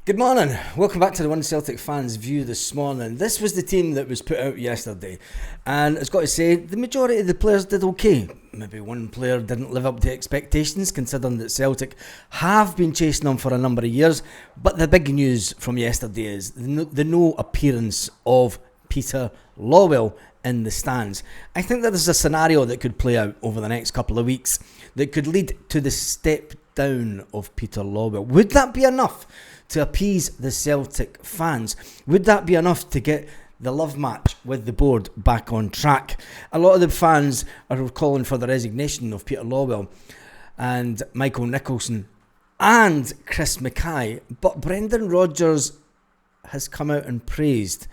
Good morning. Welcome back to the One Celtic Fans View this morning. This was the team that was put out yesterday, and it's got to say the majority of the players did okay. Maybe one player didn't live up to expectations, considering that Celtic have been chasing them for a number of years. But the big news from yesterday is the no appearance of Peter Lawwell in the stands. I think that there's a scenario that could play out over the next couple of weeks that could lead to the step down of Peter Lawwell. Would that be enough to appease the Celtic fans? Would that be enough to get the love match with the board back on track? A lot of the fans are calling for the resignation of Peter Lawwell and Michael Nicholson and Chris Mackay, but Brendan Rodgers has come out and praised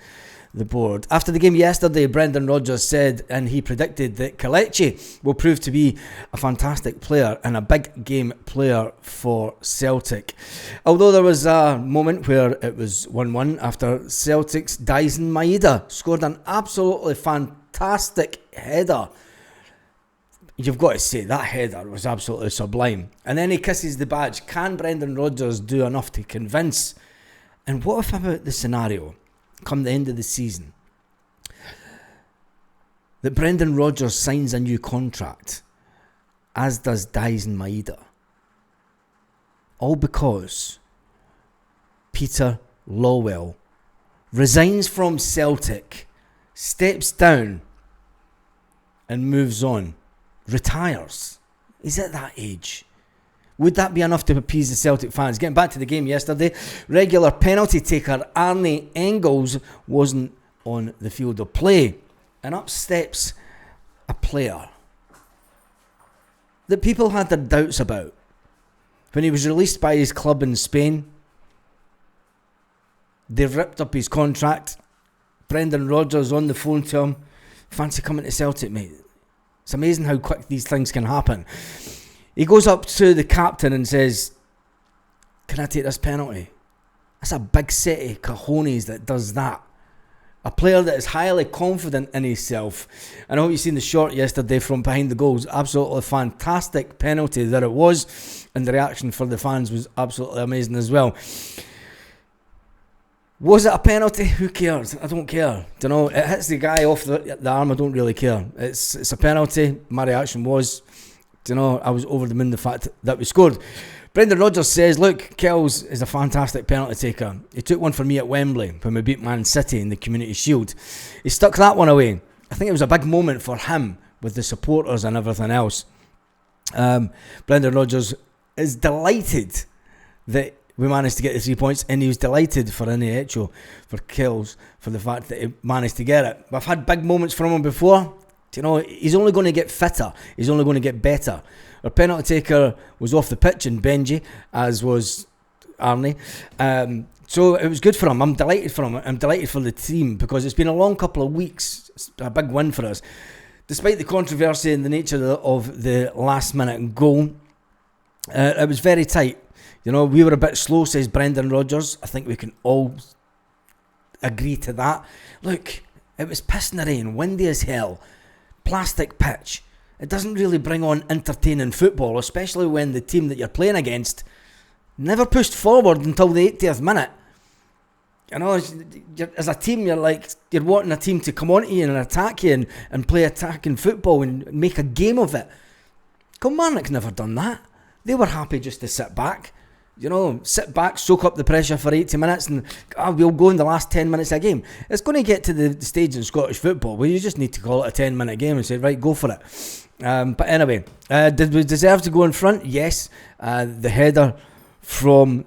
the board. After the game yesterday, Brendan Rodgers said, and he predicted, that Kelechi will prove to be a fantastic player and a big game player for Celtic. Although there was a moment where it was 1-1 after Celtic's Dyson Maeda scored an absolutely fantastic header. You've got to say, that header was absolutely sublime. And then he kisses the badge. Can Brendan Rodgers do enough to convince? And what if about the scenario come the end of the season that Brendan Rodgers signs a new contract, as does Dyson Maeda, all because Peter Lawwell resigns from Celtic, steps down and moves on, retires? He's at that age. Would that be enough to appease the Celtic fans? Getting back to the game yesterday, regular penalty taker Arnie Engels wasn't on the field of play. And up steps a player that people had their doubts about. When he was released by his club in Spain, they ripped up his contract. Brendan Rodgers on the phone to him. Fancy coming to Celtic, mate? It's amazing how quick these things can happen. He goes up to the captain and says, "Can I take this penalty?" That's a big set of cojones that does that. A player that is highly confident in himself. And I hope you've seen the shot yesterday from behind the goals. Absolutely fantastic penalty that it was. And the reaction for the fans was absolutely amazing as well. Was it a penalty? Who cares? I don't care. Do you know, it hits the guy off the arm. I don't really care. It's a penalty. My reaction was, do you know, I was over the moon the fact that we scored. Brendan Rodgers says, look, Kells is a fantastic penalty taker. He took one for me at Wembley when we beat Man City in the Community Shield. He stuck that one away. I think it was a big moment for him with the supporters and everything else. Brendan Rodgers is delighted that we managed to get the 3 points, and he was delighted for Iniecho, for Kells, for the fact that he managed to get it. But I've had big moments from him before. You know, he's only going to get fitter. He's only going to get better. Our penalty taker was off the pitch in Benji, as was Arnie. So it was good for him. I'm delighted for him. I'm delighted for the team because it's been a long couple of weeks. It's a big win for us. Despite the controversy and the nature of the last minute goal, it was very tight. You know, we were a bit slow, says Brendan Rodgers. I think we can all agree to that. Look, it was pissing the rain, windy as hell. Plastic pitch. It doesn't really bring on entertaining football, especially when the team that you're playing against never pushed forward until the 80th minute. You know, as a team, you're wanting a team to come on to you and attack you and play attacking football and make a game of it. Kilmarnock's never done that. They were happy just to sit back. You know, sit back, soak up the pressure for 80 minutes and we'll go in the last 10 minutes of a game. It's going to get to the stage in Scottish football where you just need to call it a 10-minute game and say, right, go for it. But anyway, did we deserve to go in front? Yes. The header from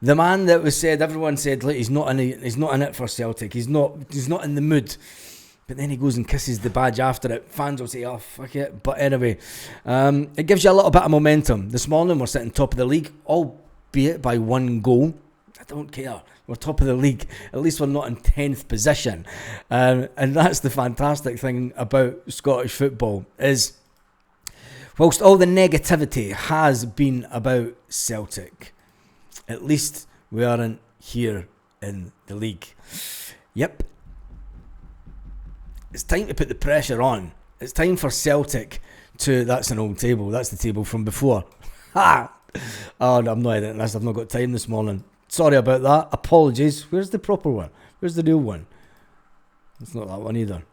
the man that was said, everyone said, look, he's not in it for Celtic. He's not in the mood. But then he goes and kisses the badge after it. Fans will say, oh, fuck it. But anyway, it gives you a little bit of momentum. This morning we're sitting top of the league, albeit by one goal. I don't care. We're top of the league. At least we're not in 10th position. And that's the fantastic thing about Scottish football is, whilst all the negativity has been about Celtic, at least we aren't here in the league. Yep. It's time to put the pressure on. It's time for Celtic to... That's an old table. That's the table from before. Ha! Oh, no, I'm not editing this. I've not got time this morning. Sorry about that. Apologies. Where's the proper one? Where's the real one? It's not that one either.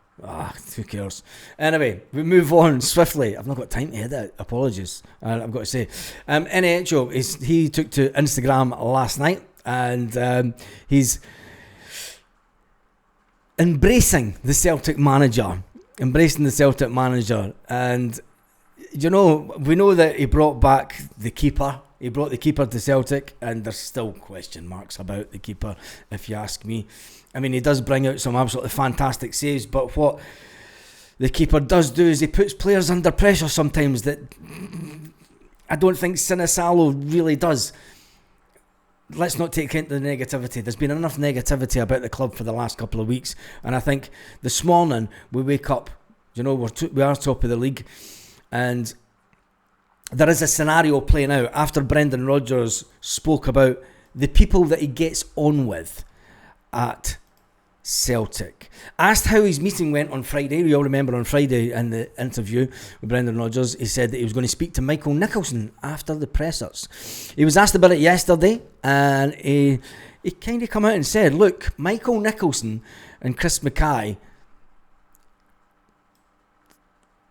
Who cares? Anyway, we move on swiftly. I've not got time to edit. Apologies. I've got to say. NHO, he took to Instagram last night, and he's embracing the Celtic manager. And, you know, we know that he brought back the keeper. He brought the keeper to Celtic, and there's still question marks about the keeper, if you ask me. I mean, he does bring out some absolutely fantastic saves, but what the keeper does do is he puts players under pressure sometimes that I don't think Sinisalo really does. Let's not take into the negativity. There's been enough negativity about the club for the last couple of weeks, and I think this morning we wake up, you know, we are top of the league, and there is a scenario playing out after Brendan Rodgers spoke about the people that he gets on with at Celtic. Asked how his meeting went on Friday. We all remember on Friday in the interview with Brendan Rodgers, he said that he was going to speak to Michael Nicholson after the pressers. He was asked about it yesterday, and he kind of come out and said, look, Michael Nicholson and Chris Mackay,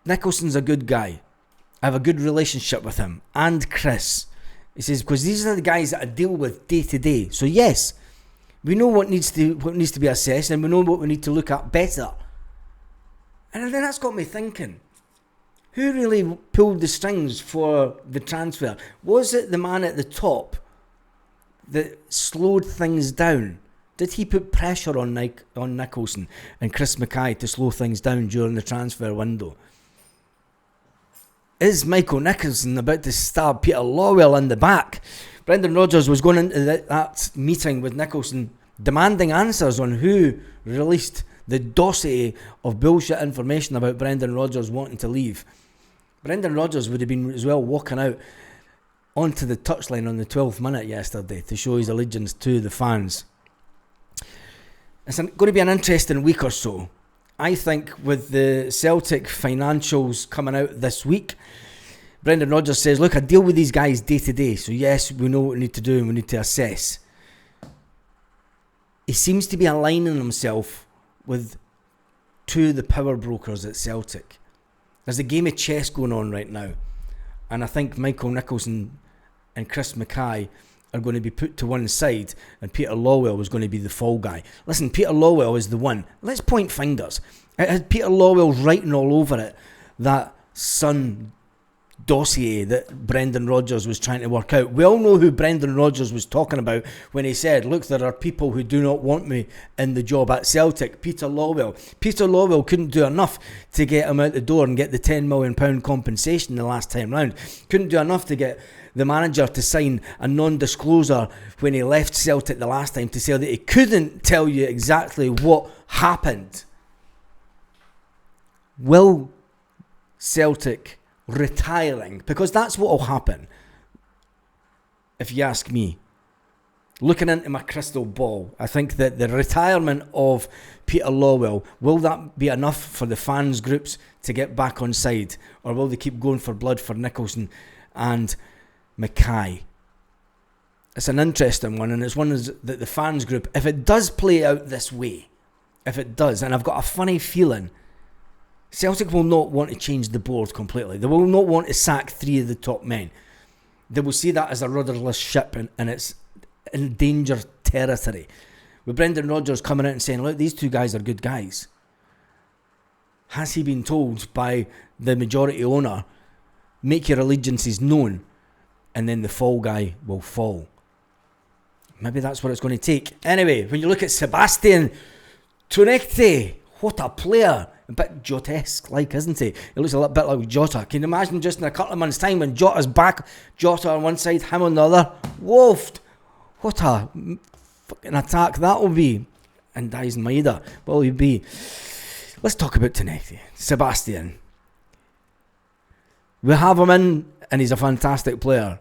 Nicholson's a good guy. I have a good relationship with him and Chris. He says, because these are the guys that I deal with day to day. So yes, we know what needs to be assessed, and we know what we need to look at better. And then that's got me thinking, who really pulled the strings for the transfer? Was it the man at the top that slowed things down? Did he put pressure on Nicholson and Chris Mackay to slow things down during the transfer window? Is Michael Nicholson about to stab Peter Lawwell in the back? Brendan Rodgers was going into that meeting with Nicholson demanding answers on who released the dossier of bullshit information about Brendan Rodgers wanting to leave. Brendan Rodgers would have been as well walking out onto the touchline on the 12th minute yesterday to show his allegiance to the fans. It's going to be an interesting week or so. I think with the Celtic financials coming out this week, Brendan Rodgers says, look, I deal with these guys day to day, so yes, we know what we need to do and we need to assess. He seems to be aligning himself with two of the power brokers at Celtic. There's a game of chess going on right now, and I think Michael Nicholson and Chris Mackay are going to be put to one side, and Peter Lawwell was going to be the fall guy. Listen, Peter Lawwell is the one. Let's point fingers. It had Peter Lawwell writing all over it that Sun dossier that Brendan Rodgers was trying to work out. We all know who Brendan Rodgers was talking about when he said, look, there are people who do not want me in the job at Celtic. Peter Lawwell. Peter Lawwell couldn't do enough to get him out the door and get the £10 million compensation the last time round. Couldn't do enough to get the manager to sign a non-disclosure when he left Celtic the last time to say that he couldn't tell you exactly what happened. Will Celtic retiring, because that's what will happen, if you ask me, looking into my crystal ball, I think that the retirement of Peter Lawwell, will that be enough for the fans groups to get back on side, or will they keep going for blood for Nicholson and Mackay? It's an interesting one, and it's one that the fans group, if it does play out this way, if it does, and I've got a funny feeling Celtic will not want to change the board completely. They will not want to sack three of the top men. They will see that as a rudderless ship, and it's in danger territory. With Brendan Rodgers coming out and saying, look, these two guys are good guys. Has he been told by the majority owner, make your allegiances known, and then the fall guy will fall? Maybe that's what it's going to take. Anyway, when you look at Sebastian Tunekte, what a player. A bit Jota-esque like, isn't he? He looks a little bit like Jota. Can you imagine just in a couple of months' time when Jota's back, Jota on one side, him on the other? Woofed! What a fucking attack that will be. And Daizen Maeda will he be? Let's talk about Tunekte. Sebastian. We have him in, and he's a fantastic player.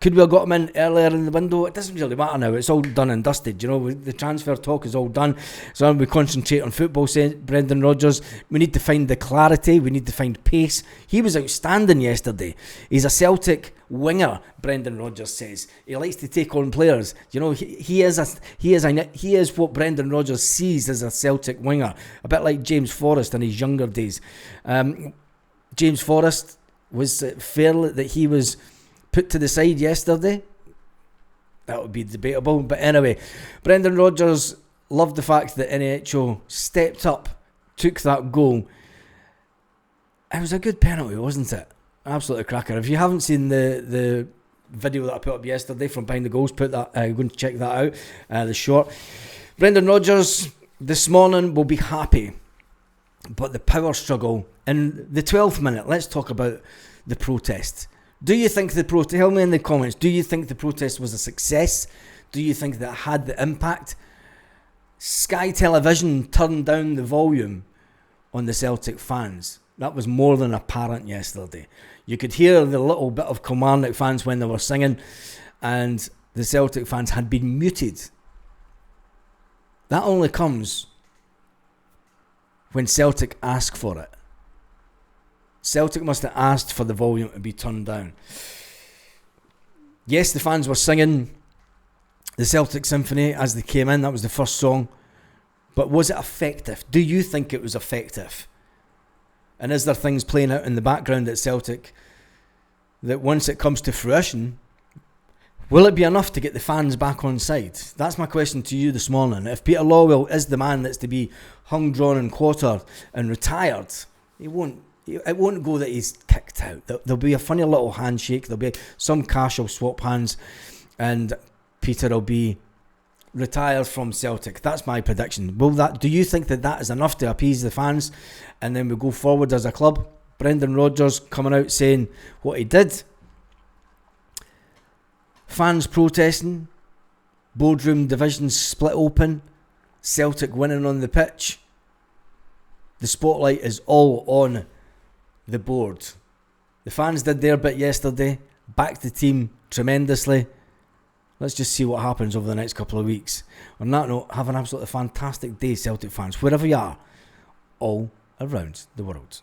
Could we have got him in earlier in the window? It doesn't really matter now. It's all done and dusted. You know, the transfer talk is all done. So we concentrate on football, said Brendan Rodgers. We need to find the clarity. We need to find pace. He was outstanding yesterday. He's a Celtic winger, Brendan Rodgers says. He likes to take on players. You know, he is what Brendan Rodgers sees as a Celtic winger. A bit like James Forrest in his younger days. James Forrest, was it fair that he was put to the side yesterday? That would be debatable. But anyway, Brendan Rodgers loved the fact that NHO stepped up, took that goal. It was a good penalty, wasn't it? Absolutely cracker. If you haven't seen the video that I put up yesterday from behind the goals, go and check that out. The short. Brendan Rodgers this morning will be happy. But the power struggle in the 12th minute, let's talk about the protest. Do you think the protest, tell me in the comments, do you think the protest was a success? Do you think that it had the impact? Sky Television turned down the volume on the Celtic fans. That was more than apparent yesterday. You could hear the little bit of Kilmarnock fans when they were singing, and the Celtic fans had been muted. That only comes when Celtic ask for it. Celtic must have asked for the volume to be turned down. Yes, the fans were singing the Celtic Symphony as they came in. That was the first song. But was it effective? Do you think it was effective? And is there things playing out in the background at Celtic that once it comes to fruition, will it be enough to get the fans back on side? That's my question to you this morning. If Peter Lawwell is the man that's to be hung, drawn and quartered and retired, it won't go that he's kicked out. There'll be a funny little handshake. There'll be some casual swap hands, and Peter will be retired from Celtic. That's my prediction. Do you think that is enough to appease the fans, and then we go forward as a club? Brendan Rodgers coming out saying what he did. Fans protesting, boardroom divisions split open, Celtic winning on the pitch. The spotlight is all on the board. The fans did their bit yesterday, backed the team tremendously. Let's just see what happens over the next couple of weeks. On that note, have an absolutely fantastic day, Celtic fans, wherever you are, all around the world.